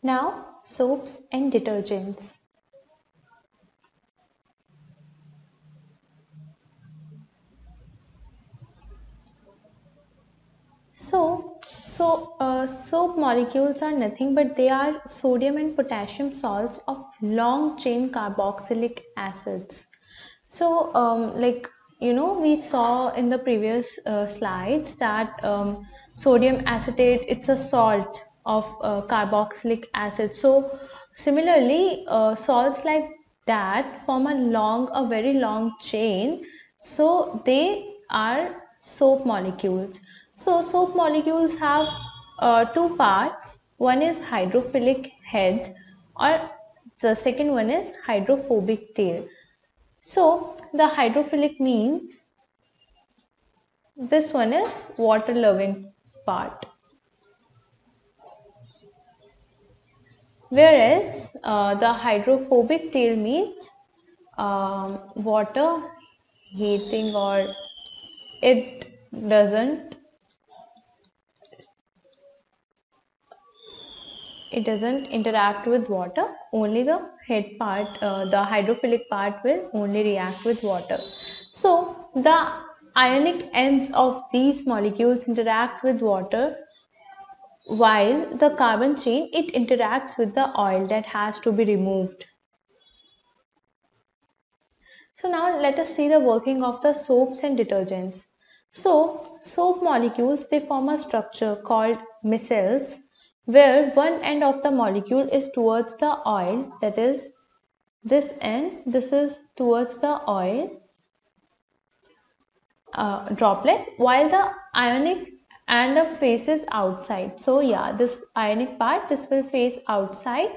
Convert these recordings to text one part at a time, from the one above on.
Now, soaps and detergents. Soap molecules are nothing but they are sodium and potassium salts of long chain carboxylic acids. Like we saw in the previous slides that sodium acetate, it's a salt of carboxylic acid. So similarly, salts like that form a very long chain. So they are soap molecules. So soap molecules have two parts. One is hydrophilic head, or the second one is hydrophobic tail. So the hydrophilic means this one is water loving part, whereas the hydrophobic tail means water hating, or it doesn't it doesn't interact with water. Only the head part, the hydrophilic part, will only react with water. So the ionic ends of these molecules interact with water, while the carbon chain, it interacts with the oil that has to be removed. So now let us see the working of the soaps and detergents. So soap molecules, they form a structure called micelles, where one end of the molecule is towards the oil, that is this end, this is towards the oil droplet, while the ionic and the face is outside. So yeah, this ionic part, this will face outside.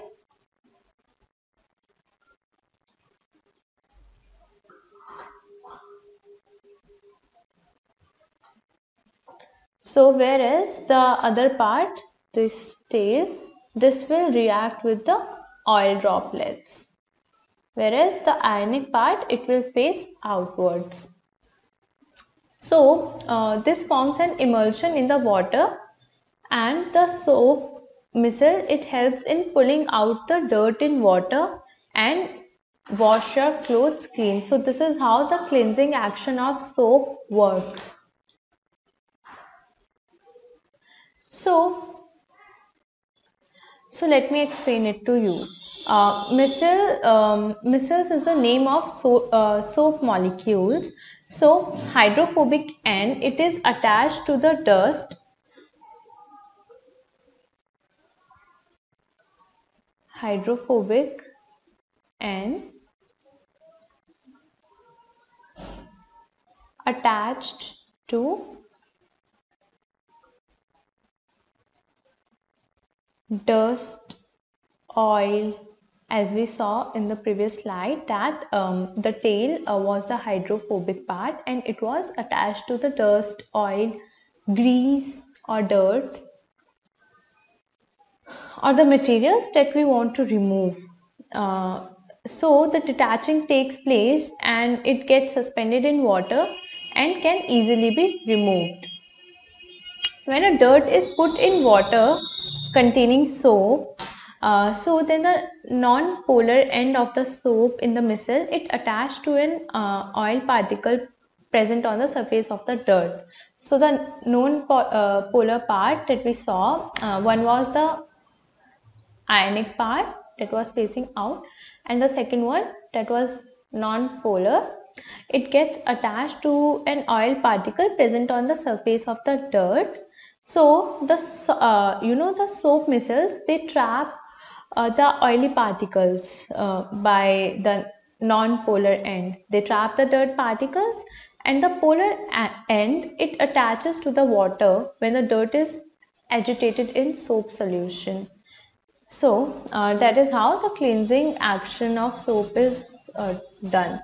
So whereas the other part, this tail, this will react with the oil droplets, whereas the ionic part, it will face outwards. So this forms an emulsion in the water, and the soap micelle, it helps in pulling out the dirt in water and wash your clothes clean. So this is how the cleansing action of soap works. So let me explain it to you. Micelles is the name of soap molecules. So hydrophobic end, it is attached to the dust. Hydrophobic end attached to dust, oil, as we saw in the previous slide that the tail was the hydrophobic part, and it was attached to the dust, oil, grease or dirt, or the materials that we want to remove. So the detaching takes place and it gets suspended in water and can easily be removed. When a dirt is put in water containing soap, so then the non-polar end of the soap in the micelle, it attached to an oil particle present on the surface of the dirt. So the polar part that we saw, one was the ionic part that was facing out, and the second one that was non-polar, it gets attached to an oil particle present on the surface of the dirt. So the the soap micelles, they trap the oily particles by the non-polar end. They trap the dirt particles, and the polar end, it attaches to the water when the dirt is agitated in soap solution. So that is how the cleansing action of soap is done.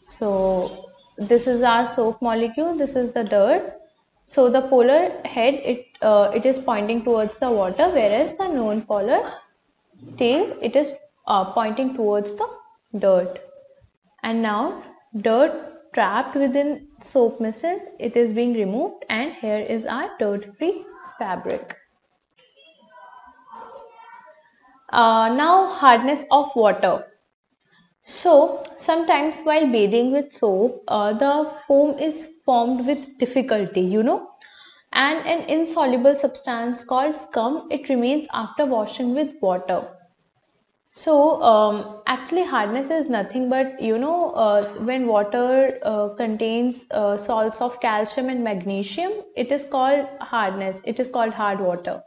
So this is our soap molecule, this is the dirt. So the polar head, it is pointing towards the water, whereas the non-polar tail, it is pointing towards the dirt. And now dirt trapped within soap micelle, it is being removed, and here is our dirt-free fabric. Now, hardness of water. So, sometimes while bathing with soap, the foam is formed with difficulty, and an insoluble substance called scum, it remains after washing with water. So, actually, hardness is nothing but, when water contains salts of calcium and magnesium, it is called hardness, it is called hard water.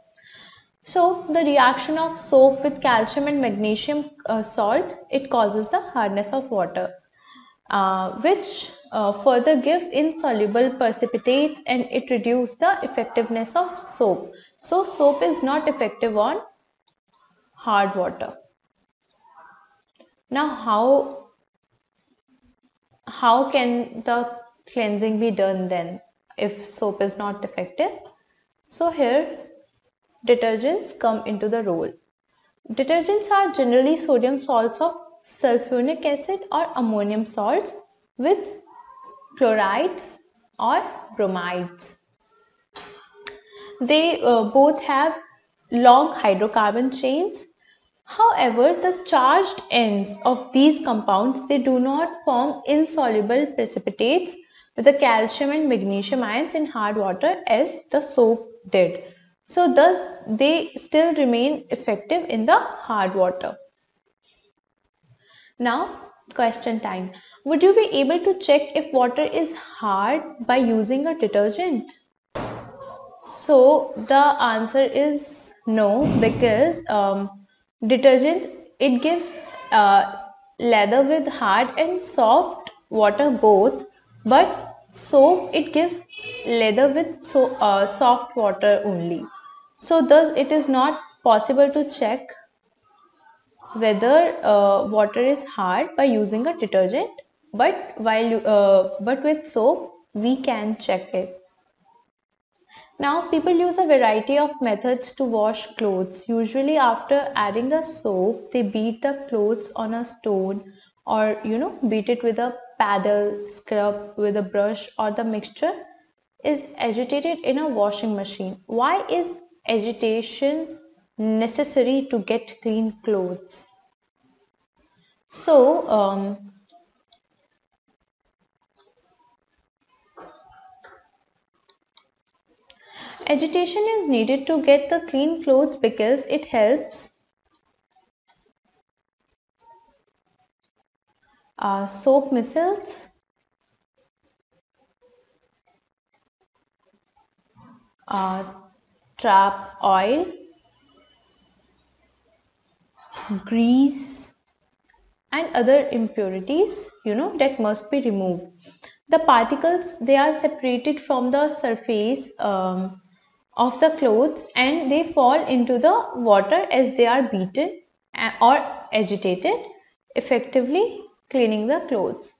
So the reaction of soap with calcium and magnesium salt, it causes the hardness of water, which further give insoluble precipitates, and it reduces the effectiveness of soap. So soap is not effective on hard water. Now how can the cleansing be done then if soap is not effective? So here detergents come into the role. Detergents are generally sodium salts of sulfuric acid or ammonium salts with chlorides or bromides. They both have long hydrocarbon chains. However, the charged ends of these compounds, they do not form insoluble precipitates with the calcium and magnesium ions in hard water as the soap did. So thus they still remain effective in the hard water. Now question time. Would you be able to check if water is hard by using a detergent? So the answer is no, because detergent, it gives lather with hard and soft water both, but soap, it gives lather with soft water only. So thus it is not possible to check whether water is hard by using a detergent, but but with soap we can check it. Now people use a variety of methods to wash clothes. Usually after adding the soap, they beat the clothes on a stone, or beat it with a paddle, scrub with a brush, or the mixture is agitated in a washing machine. Why is agitation necessary to get clean clothes? So agitation is needed to get the clean clothes because it helps soap missiles, trap oil, grease, and other impurities that must be removed. The particles, they are separated from the surface of the clothes, and they fall into the water as they are beaten or agitated, effectively cleaning the clothes.